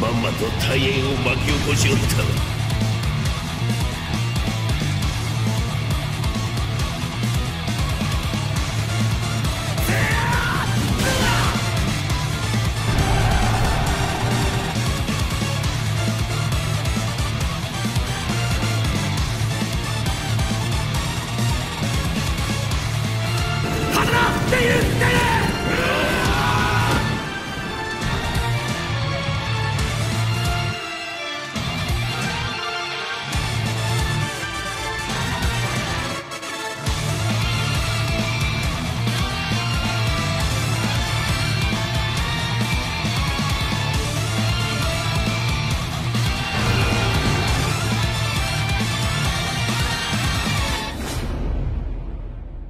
まんまと大変を巻き起こしおったわ。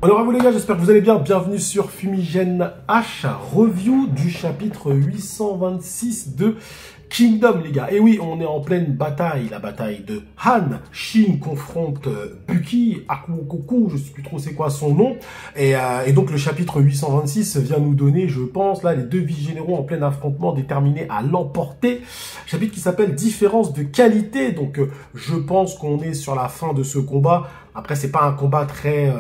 Alors à vous les gars, j'espère que vous allez bien. Bienvenue sur Fumigène H, review du chapitre 826 de Kingdom les gars. Et oui, on est en pleine bataille, la bataille de Han. Shin confronte Buki, Akuokoku, je sais plus trop c'est quoi son nom. Et donc le chapitre 826 vient nous donner, je pense, là les deux vice-généraux en plein affrontement déterminés à l'emporter. Chapitre qui s'appelle Différence de qualité. Donc je pense qu'on est sur la fin de ce combat. Après c'est pas un combat très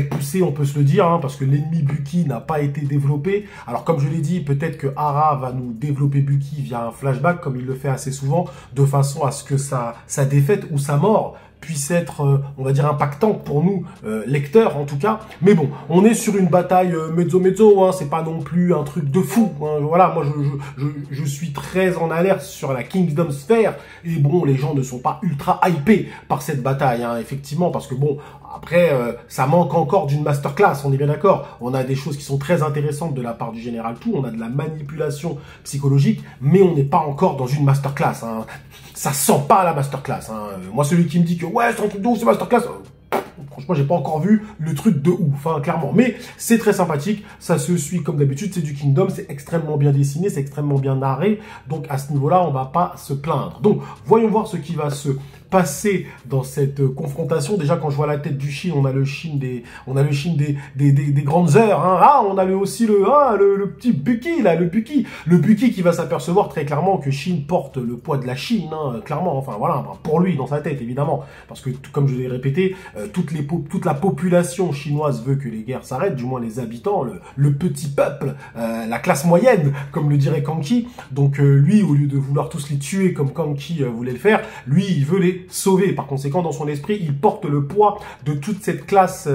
poussé, on peut se le dire, hein, parce que l'ennemi Buki n'a pas été développé. Alors comme je l'ai dit, peut-être que Hara va nous développer Buki via un flashback, comme il le fait assez souvent, de façon à ce que sa défaite ou sa mort puisse être, on va dire, impactante pour nous, lecteurs en tout cas. Mais bon, on est sur une bataille mezzo-mezzo, hein, c'est pas non plus un truc de fou. Hein. Voilà, moi je suis très en alerte sur la Kingdom Sphere, et bon, les gens ne sont pas ultra hypés par cette bataille, hein, effectivement, parce que bon, après, ça manque encore d'une masterclass, on est bien d'accord. On a des choses qui sont très intéressantes de la part du Général Tout, on a de la manipulation psychologique, mais on n'est pas encore dans une masterclass. Hein. Ça sent pas la masterclass. Hein. Moi, celui qui me dit que ouais, c'est un truc de ouf, c'est masterclass. Franchement, j'ai pas encore vu le truc de ouf, hein, clairement. Mais c'est très sympathique, ça se suit comme d'habitude, c'est du Kingdom, c'est extrêmement bien dessiné, c'est extrêmement bien narré. Donc à ce niveau-là, on va pas se plaindre. Donc, voyons voir ce qui va se passer dans cette confrontation. Déjà, quand je vois la tête du Shin, on a le Shin des grandes heures. Hein. Ah, on a aussi le petit Buki là, le Buki qui va s'apercevoir très clairement que Shin porte le poids de la Chine, hein, clairement. Enfin voilà, pour lui dans sa tête évidemment, parce que comme je l'ai répété, toute la population chinoise veut que les guerres s'arrêtent, du moins les habitants, le petit peuple, la classe moyenne, comme le dirait Kanki. Donc lui, au lieu de vouloir tous les tuer comme Kanki voulait le faire, lui, il veut les sauver. Par conséquent, dans son esprit, il porte le poids de toute cette classe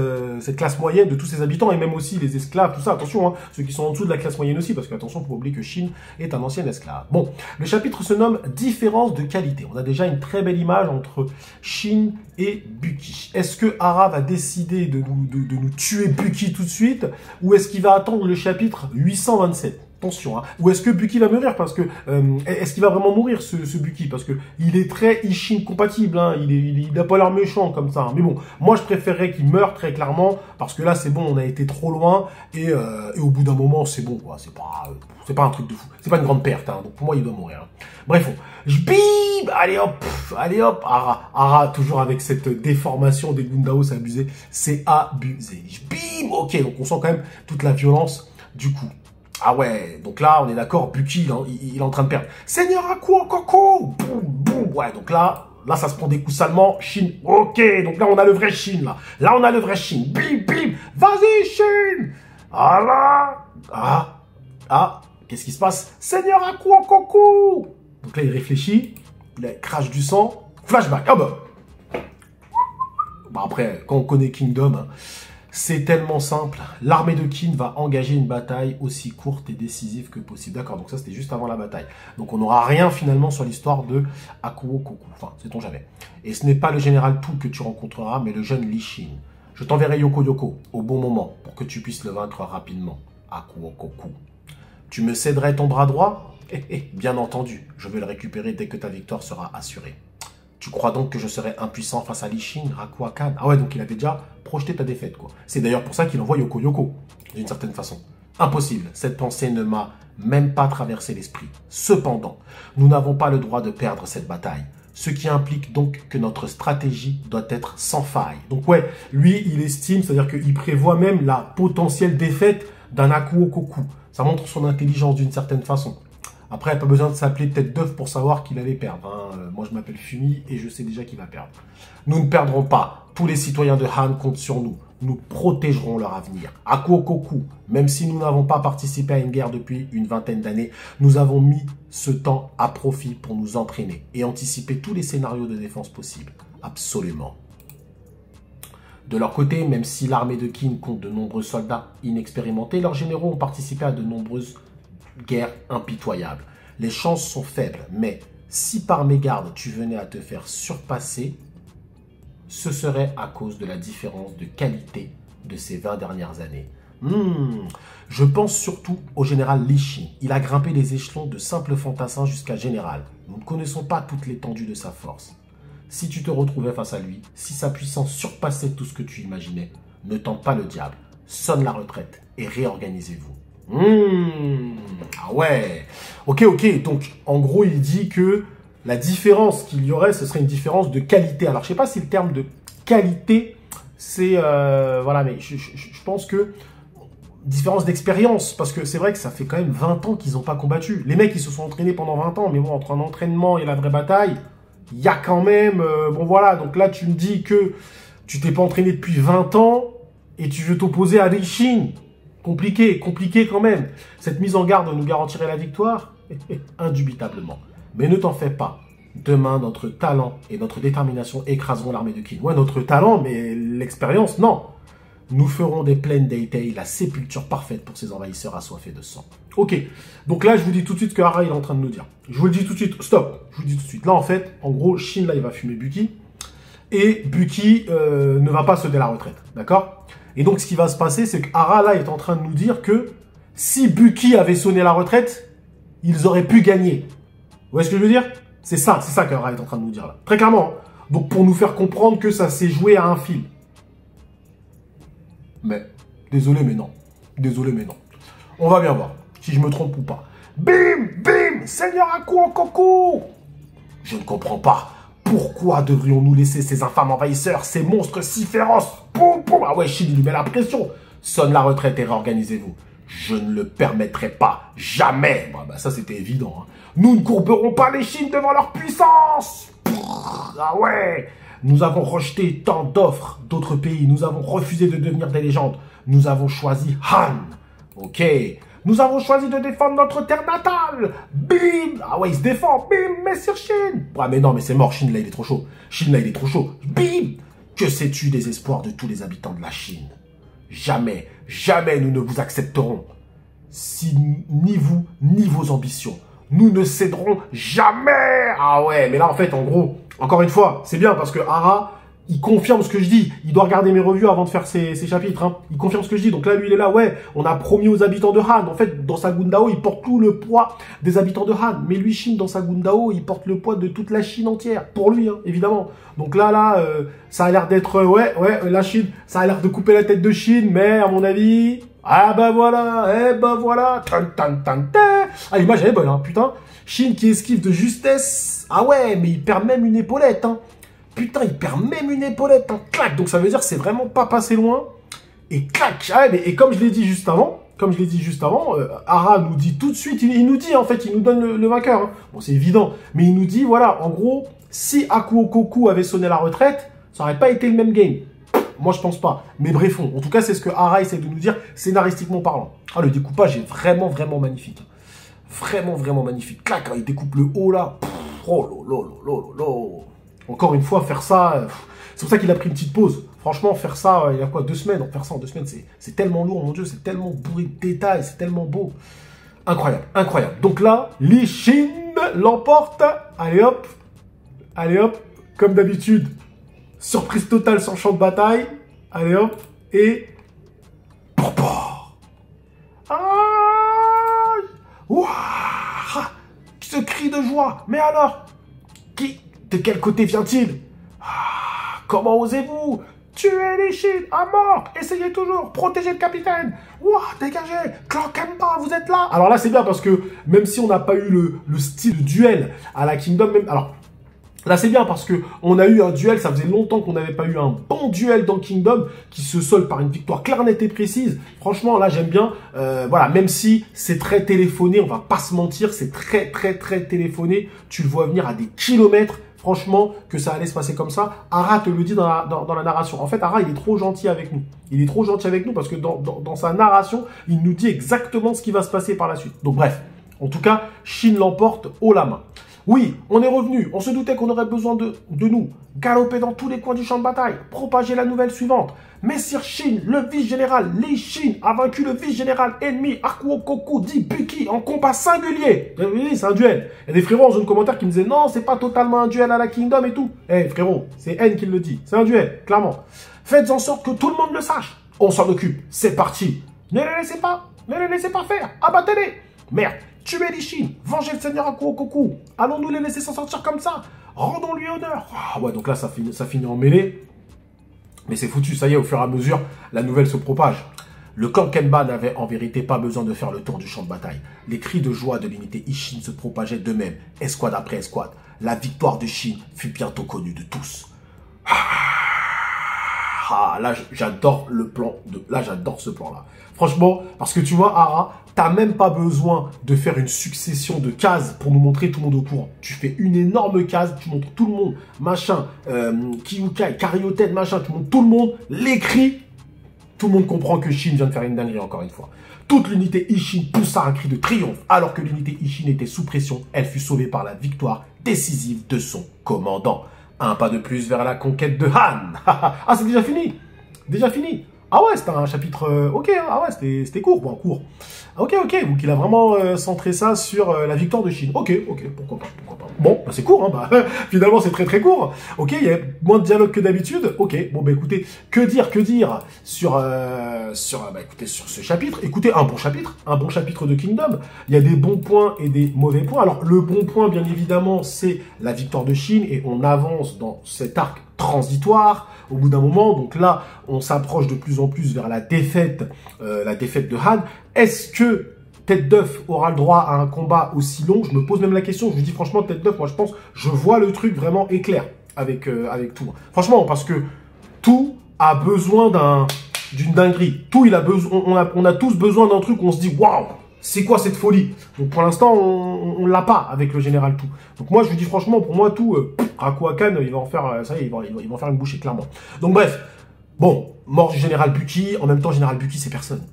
moyenne, de tous ses habitants, et même aussi les esclaves, tout ça. Attention, hein, ceux qui sont en dessous de la classe moyenne aussi, parce que attention, faut pas oublier que Shin est un ancien esclave. Bon, le chapitre se nomme Différence de qualité. On a déjà une très belle image entre Shin et Buki. Est-ce que Hara va décider de nous tuer Buki tout de suite, ou est-ce qu'il va attendre le chapitre 827? Attention, hein. Ou est-ce que Buki va mourir? Parce que est-ce qu'il va vraiment mourir ce Buki? Parce que il est très Ishin compatible, hein. Il n'a pas l'air méchant comme ça. Hein. Mais bon, moi je préférerais qu'il meure très clairement, parce que là c'est bon, on a été trop loin, et au bout d'un moment c'est bon, quoi. C'est pas un truc de fou, c'est pas une grande perte. Hein. Donc pour moi il doit mourir. Hein. Bref, bim, allez hop, Hara toujours avec cette déformation des Gundao, c'est abusé, c'est abusé. Bim, ok, donc on sent quand même toute la violence du coup. Ah ouais, donc là, on est d'accord, Buki, il est en train de perdre. Seigneur Akuokoku, boum, boum, ouais, donc là, ça se prend des coups salement. Shin, ok, donc là, on a le vrai Shin, là. Là, on a le vrai Shin. Bim, bim, vas-y, Shin. Ah là, qu'est-ce qui se passe? Seigneur Akuokoku. Donc là, il réfléchit, il crache du sang, flashback, ah bah. Bah après, quand on connaît Kingdom, hein, c'est tellement simple. L'armée de Qin va engager une bataille aussi courte et décisive que possible. D'accord, donc ça c'était juste avant la bataille. Donc on n'aura rien finalement sur l'histoire de Akuokoku. Enfin, sait-on jamais. Et ce n'est pas le général Tout que tu rencontreras, mais le jeune Li Shin. Je t'enverrai Yoko au bon moment pour que tu puisses le vaincre rapidement. Akuokoku. Tu me céderais ton bras droit? Bien entendu, je vais le récupérer dès que ta victoire sera assurée. Tu crois donc que je serais impuissant face à Li Shin, Rakuakan? Ah ouais, donc il avait déjà projeté ta défaite, quoi. C'est d'ailleurs pour ça qu'il envoie Yoko, d'une certaine façon. Impossible, cette pensée ne m'a même pas traversé l'esprit. Cependant, nous n'avons pas le droit de perdre cette bataille. Ce qui implique donc que notre stratégie doit être sans faille. Donc ouais, lui, il estime, c'est-à-dire qu'il prévoit même la potentielle défaite d'un Akuokoku. Ça montre son intelligence d'une certaine façon. Après, pas besoin de s'appeler tête d'œuf pour savoir qu'il allait perdre. Hein. Moi, je m'appelle Fumi et je sais déjà qu'il va perdre. Nous ne perdrons pas. Tous les citoyens de Han comptent sur nous. Nous protégerons leur avenir. Akuokoku, même si nous n'avons pas participé à une guerre depuis une vingtaine d'années, nous avons mis ce temps à profit pour nous entraîner et anticiper tous les scénarios de défense possibles. Absolument. De leur côté, même si l'armée de Qin compte de nombreux soldats inexpérimentés, leurs généraux ont participé à de nombreuses guerres impitoyables. Les chances sont faibles, mais si par mégarde tu venais à te faire surpasser, ce serait à cause de la différence de qualité de ces 20 dernières années. Je pense surtout au général Li Xin. Il a grimpé les échelons de simple fantassin jusqu'à général. Nous ne connaissons pas toute l'étendue de sa force. Si tu te retrouvais face à lui, si sa puissance surpassait tout ce que tu imaginais, ne tente pas le diable, sonne la retraite et réorganisez-vous. Ah ouais. Ok. Donc, en gros, il dit que la différence qu'il y aurait, ce serait une différence de qualité. Alors, je sais pas si le terme de qualité, c'est... voilà, mais je pense que... Différence d'expérience, parce que c'est vrai que ça fait quand même 20 ans qu'ils n'ont pas combattu. Les mecs, ils se sont entraînés pendant 20 ans, mais bon, entre un entraînement et la vraie bataille, il y a quand même... bon, voilà, donc là, tu me dis que tu t'es pas entraîné depuis 20 ans et tu veux t'opposer à Li Xin. Compliqué quand même. Cette mise en garde nous garantirait la victoire? Indubitablement. Mais ne t'en fais pas. Demain, notre talent et notre détermination écraseront l'armée de Qin. Ouais, notre talent, mais l'expérience, non. Nous ferons des plaines d'Eitei la sépulture parfaite pour ces envahisseurs assoiffés de sang. Ok, donc là, je vous dis tout de suite ce que Hara il est en train de nous dire. Je vous le dis tout de suite, stop, je vous le dis tout de suite. Là, en fait, en gros, Shin, là, il va fumer Buki. Et Buki ne va pas céder la retraite, d'accord? Et donc, ce qui va se passer, c'est que Hara, là, est en train de nous dire que si Buki avait sonné la retraite, ils auraient pu gagner. Vous voyez ce que je veux dire? C'est ça que Hara est en train de nous dire, là. Très clairement. Donc, pour nous faire comprendre que ça s'est joué à un fil. Mais, désolé, mais non. Désolé, mais non. On va bien voir si je me trompe ou pas. Bim, Seigneur Akuokoku. Je ne comprends pas. Pourquoi devrions-nous laisser ces infâmes envahisseurs, ces monstres si féroces? Poum. Ah ouais, Shin, il lui met la pression. Sonne la retraite et réorganisez-vous. Je ne le permettrai pas. Jamais. Bah, ça, c'était évident. Hein. Nous ne courberons pas les Chines devant leur puissance. Ah ouais. Nous avons rejeté tant d'offres d'autres pays. Nous avons refusé de devenir des légendes. Nous avons choisi Han. Ok. Nous avons choisi de défendre notre terre natale. Bim. Ah ouais, il se défend. Bim, Messire Shin. Ah mais non, mais c'est mort. Shin, là, il est trop chaud. Shin, là, il est trop chaud. Bim. Que sais-tu des espoirs de tous les habitants de la Chine? Jamais, jamais nous ne vous accepterons. Si ni vous, ni vos ambitions. Nous ne céderons jamais. Ah ouais, mais là, en fait, en gros, encore une fois, c'est bien parce que Hara, il confirme ce que je dis. Il doit regarder mes revues avant de faire ses chapitres. Hein. Il confirme ce que je dis. Donc là, lui, il est là. Ouais, on a promis aux habitants de Han. En fait, dans sa Gundao, il porte tout le poids des habitants de Han. Mais lui, Shin, dans sa Gundao, il porte le poids de toute la Chine entière. Pour lui, hein, évidemment. Donc là, ça a l'air d'être... ouais, la Chine, ça a l'air de couper la tête de Chine. Mais à mon avis... Ah bah voilà. Ah, l'image, elle est bonne, hein, putain. Shin qui esquive de justesse. Ah ouais, mais il perd même une épaulette, hein. Putain, il perd même une épaulette, hein. Clac. Donc ça veut dire que c'est vraiment pas passé loin. Et clac. Ah, mais, et comme je l'ai dit juste avant, Hara nous dit tout de suite, il nous dit, en fait, il nous donne le vainqueur. Hein. Bon, c'est évident. Mais il nous dit, voilà, en gros, si Akuokoku avait sonné la retraite, ça aurait pas été le même game. Moi, je pense pas. Mais bref, en tout cas, c'est ce que Hara essaie de nous dire, scénaristiquement parlant. Ah, le découpage est vraiment magnifique. Vraiment magnifique. Clac, il découpe le haut, là. Oh lolo. Encore une fois, faire ça... c'est pour ça qu'il a pris une petite pause. Franchement, faire ça, il y a quoi, 2 semaines? Faire ça en 2 semaines, c'est tellement lourd, mon Dieu. C'est tellement bourré de détails. C'est tellement beau. Incroyable. Donc là, Li Xin l'emporte. Allez hop. Comme d'habitude. Surprise totale sur le champ de bataille. Allez hop. Et... Ouah, ce cri de joie. Mais alors, de quel côté vient-il? Comment osez-vous tuer les Chines à mort? Essayez toujours, protégez le capitaine. Ouah, dégagez. Clan Kemba, vous êtes là. Alors là, c'est bien parce que même si on n'a pas eu le style de duel à la Kingdom, même... Alors, Là, c'est bien parce que on a eu un duel, ça faisait longtemps qu'on n'avait pas eu un bon duel dans Kingdom qui se solde par une victoire claire, nette et précise. Franchement, là, j'aime bien. Voilà, même si c'est très téléphoné, on va pas se mentir, c'est très téléphoné. Tu le vois venir à des kilomètres. Franchement, que ça allait se passer comme ça. Ara te le dit dans la narration. En fait, Ara, il est trop gentil avec nous. Il est trop gentil avec nous parce que dans sa narration, il nous dit exactement ce qui va se passer par la suite. Donc bref, en tout cas, Shin l'emporte haut la main. Oui, on est revenu, on se doutait qu'on aurait besoin de nous, galoper dans tous les coins du champ de bataille, propager la nouvelle suivante. Messire Shin, le vice-général Lee Shin, a vaincu le vice-général ennemi Hakuo Koku dit Buki en combat singulier. Oui, c'est un duel. Il y a des frérots en zone commentaire qui me disaient non, c'est pas totalement un duel à la Kingdom et tout. Eh frérot, c'est N qui le dit, c'est un duel, clairement. Faites en sorte que tout le monde le sache. On s'en occupe, c'est parti. Ne les laissez pas faire, abattez-les. Merde. Tuez Lee Shin, vengez le seigneur Hakuo Koku. Allons-nous les laisser s'en sortir comme ça? Rendons-lui honneur. Ah ouais, donc là, ça finit en mêlée. Mais c'est foutu, ça y est, au fur et à mesure, la nouvelle se propage. Le clan Kenba n'avait en vérité pas besoin de faire le tour du champ de bataille. Les cris de joie de l'unité Ishin se propageaient d'eux-mêmes, escouade après escouade. La victoire de Shin fut bientôt connue de tous. Ah, là, j'adore le plan. Là, j'adore ce plan-là. Franchement, parce que tu vois, Ara, t'as même pas besoin de faire une succession de cases pour nous montrer tout le monde au courant. Tu fais une énorme case, tu montres tout le monde, machin, Kyukai, Karyoten, machin, tu montres tout le monde, les cris. Tout le monde comprend que Shin vient de faire une dinguerie encore une fois. Toute l'unité Ishin poussa un cri de triomphe. Alors que l'unité Ishin était sous pression, elle fut sauvée par la victoire décisive de son commandant. Un pas de plus vers la conquête de Han. Ah, c'est déjà fini. Déjà fini. Ah ouais, c'était un chapitre... ok, ah ouais, c'était court. Bon, court. Ok, donc il a vraiment centré ça sur la victoire de Shin. Ok, pourquoi pas. Bon, bah c'est court, hein, bah, finalement c'est très court. Ok, il y a moins de dialogue que d'habitude. Ok, bon bah écoutez, que dire sur ce chapitre. Écoutez, un bon chapitre de Kingdom. Il y a des bons points et des mauvais points. Alors le bon point, bien évidemment, c'est la victoire de Shin et on avance dans cet arc transitoire au bout d'un moment. Donc là, on s'approche de plus en plus vers la défaite de Han. Est-ce que Tête d'œuf aura le droit à un combat aussi long? Je me pose même la question. Je vous dis franchement, Tête d'œuf, moi je vois le truc vraiment éclair avec tout. Franchement, parce que tout a besoin d'une dinguerie. Tout, il a besoin. On a tous besoin d'un truc où on se dit waouh, c'est quoi cette folie? Donc pour l'instant, on l'a pas avec le général Tout. Donc moi je vous dis franchement, pour moi Tout, Rakuakan, il va en faire, ça y est, il va en faire une bouchée clairement. Donc bref, bon, mort du général Buki. En même temps, général Buki, c'est personne.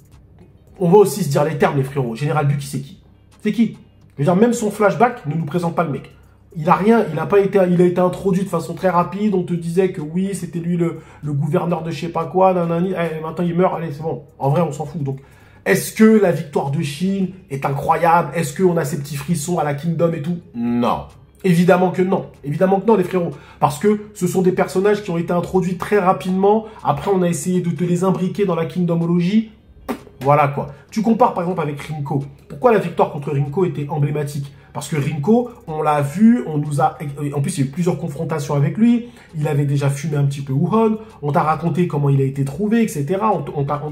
On va aussi se dire les termes, les frérots. Général Buki, c'est qui? C'est qui? Je veux dire, même son flashback ne nous présente pas le mec. Il a rien, il a été introduit de façon très rapide. On te disait que oui, c'était lui le gouverneur de je sais pas quoi, nanani. Maintenant il meurt, allez, c'est bon. En vrai, on s'en fout. Donc, est-ce que la victoire de Shin est incroyable? Est-ce qu'on a ces petits frissons à la Kingdom et tout? Non. Évidemment que non. Évidemment que non, les frérots. Parce que ce sont des personnages qui ont été introduits très rapidement. Après, on a essayé de te les imbriquer dans la Kingdomologie. Voilà quoi. Tu compares par exemple avec Rinko. Pourquoi la victoire contre Rinko était emblématique? Parce que Rinko, on l'a vu, on nous a... En plus, il y a eu plusieurs confrontations avec lui. Il avait déjà fumé un petit peu Wuhan. On t'a raconté comment il a été trouvé, etc.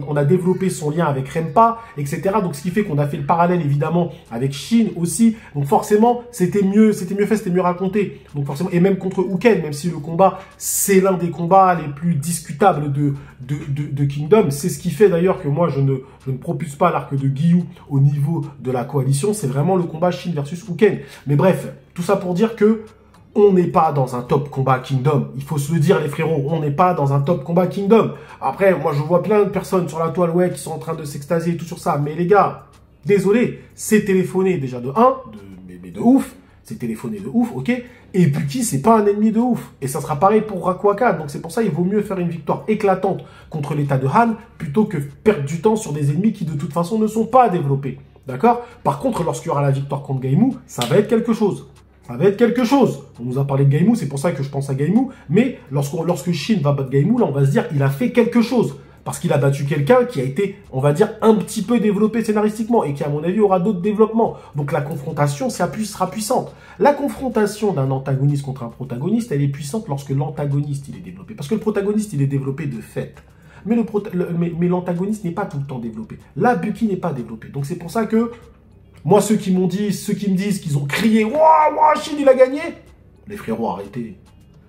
On a développé son lien avec Rempa, etc. Donc, ce qui fait qu'on a fait le parallèle, évidemment, avec Shin aussi. Donc, forcément, c'était mieux fait, c'était mieux raconté. Donc, forcément, et même contre Uken, même si le combat, c'est l'un des combats les plus discutables de Kingdom. C'est ce qui fait d'ailleurs que moi, je ne propulse pas l'arc de Giyu au niveau de la coalition. C'est vraiment le combat Shin versus Uken. Mais bref, tout ça pour dire que on n'est pas dans un top combat Kingdom. Il faut se le dire, les frérots, on n'est pas dans un top combat Kingdom. Après, moi, je vois plein de personnes sur la toile web qui sont en train de s'extasier et tout sur ça. Mais les gars, désolé, c'est téléphoné déjà de ouf. C'est téléphoné de ouf, ok. Et Buki, c'est pas un ennemi de ouf. Et ça sera pareil pour Rakuakan. Donc c'est pour ça qu'il vaut mieux faire une victoire éclatante contre l'état de Han plutôt que perdre du temps sur des ennemis qui de toute façon ne sont pas développés. D'accord? Par contre, lorsqu'il y aura la victoire contre Gaimu, ça va être quelque chose. Ça va être quelque chose. On nous a parlé de Gaimu, c'est pour ça que je pense à Gaimu. Mais lorsque Shin va battre Gaimu, là, on va se dire il a fait quelque chose. Parce qu'il a battu quelqu'un qui a été, on va dire, un petit peu développé scénaristiquement et qui, à mon avis, aura d'autres développements. Donc la confrontation sera puissante. La confrontation d'un antagoniste contre un protagoniste, elle est puissante lorsque l'antagoniste, il est développé. Parce que le protagoniste, il est développé de fait. Mais l'antagoniste n'est pas tout le temps développé. Là, Buki n'est pas développé. Donc c'est pour ça que, moi, ceux qui me disent qu'ils ont crié « Waouh, Shin, il a gagné !» Les frérots, arrêtez.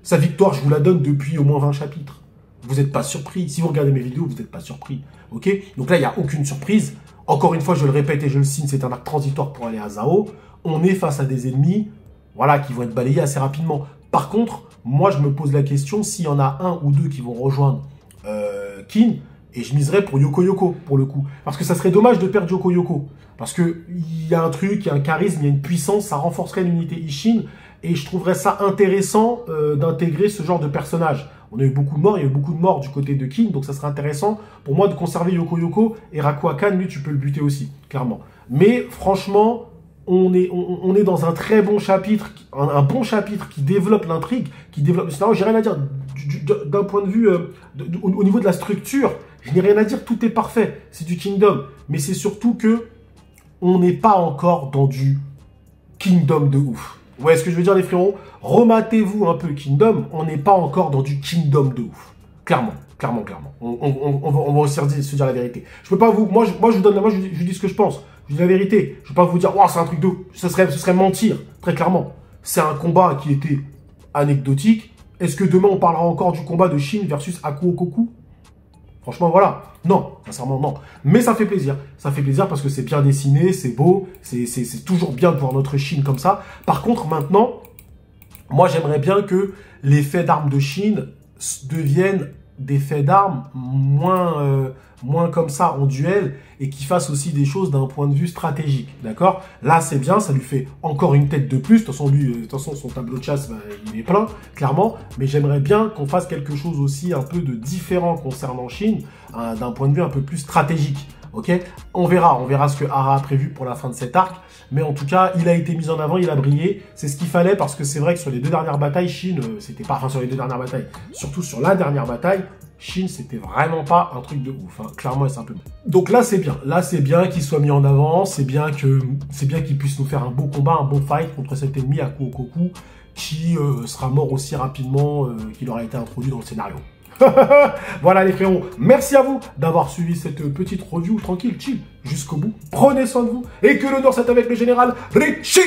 Sa victoire, je vous la donne depuis au moins 20 chapitres. Vous n'êtes pas surpris. Si vous regardez mes vidéos, vous n'êtes pas surpris. Ok? Donc là, il n'y a aucune surprise. Encore une fois, je le répète et je le signe, c'est un arc transitoire pour aller à Zao. On est face à des ennemis, voilà, qui vont être balayés assez rapidement. Par contre, moi, je me pose la question s'il y en a un ou deux qui vont rejoindre Kin, et je miserais pour Yoko Yoko, pour le coup. Parce que ça serait dommage de perdre Yoko Yoko. Parce que il y a un truc, il y a un charisme, il y a une puissance, ça renforcerait l'unité Ishin, et je trouverais ça intéressant d'intégrer ce genre de personnage. On a eu beaucoup de morts, il y a eu beaucoup de morts du côté de Kin, donc ça serait intéressant pour moi de conserver Yoko Yoko, et Rakuakan, lui, tu peux le buter aussi, clairement. Mais franchement, on est dans un très bon chapitre, un bon chapitre qui développe l'intrigue, qui développe le scénario. J'ai rien à dire d'un point de vue, au niveau de la structure, je n'ai rien à dire, tout est parfait, c'est du Kingdom. Mais c'est surtout que on n'est pas encore dans du Kingdom de ouf. Vous voyez ce que je veux dire, les frérots? Rematez-vous un peu Kingdom, on n'est pas encore dans du Kingdom de ouf. Clairement. On va aussi se dire la vérité. Je peux pas vous... Moi, je dis ce que je pense. Je dis la vérité. Je peux pas vous dire, wow, c'est un truc de ouf. Ce serait mentir, très clairement. C'est un combat qui était anecdotique. Est-ce que demain, on parlera encore du combat de Shin versus Akuo Koku? Franchement, voilà. Non, sincèrement, non. Mais ça fait plaisir. Ça fait plaisir parce que c'est bien dessiné, c'est beau. C'est toujours bien de voir notre Shin comme ça. Par contre, maintenant, moi, j'aimerais bien que les faits d'armes de Shin deviennent des faits d'armes moins comme ça en duel et qui fassent aussi des choses d'un point de vue stratégique, d'accord? Là, c'est bien, ça lui fait encore une tête de plus. De toute façon, son tableau de chasse, bah, il est plein, clairement. Mais j'aimerais bien qu'on fasse quelque chose aussi un peu de différent concernant Shin, d'un point de vue un peu plus stratégique. Ok, on verra ce que Hara a prévu pour la fin de cet arc. Mais en tout cas, il a été mis en avant, il a brillé. C'est ce qu'il fallait parce que c'est vrai que sur les deux dernières batailles, Shin, c'était pas, enfin sur les deux dernières batailles, surtout sur la dernière bataille, Shin, c'était vraiment pas un truc de ouf. Hein. Clairement et simplement. Donc là, c'est bien. Là, c'est bien qu'il soit mis en avant. C'est bien qu'il puisse nous faire un beau combat, un bon fight contre cet ennemi Akuo Koku qui sera mort aussi rapidement qu'il aura été introduit dans le scénario. Voilà les frérots, merci à vous d'avoir suivi cette petite review tranquille, chill, jusqu'au bout. Prenez soin de vous et que l'honneur soit avec le général Richin.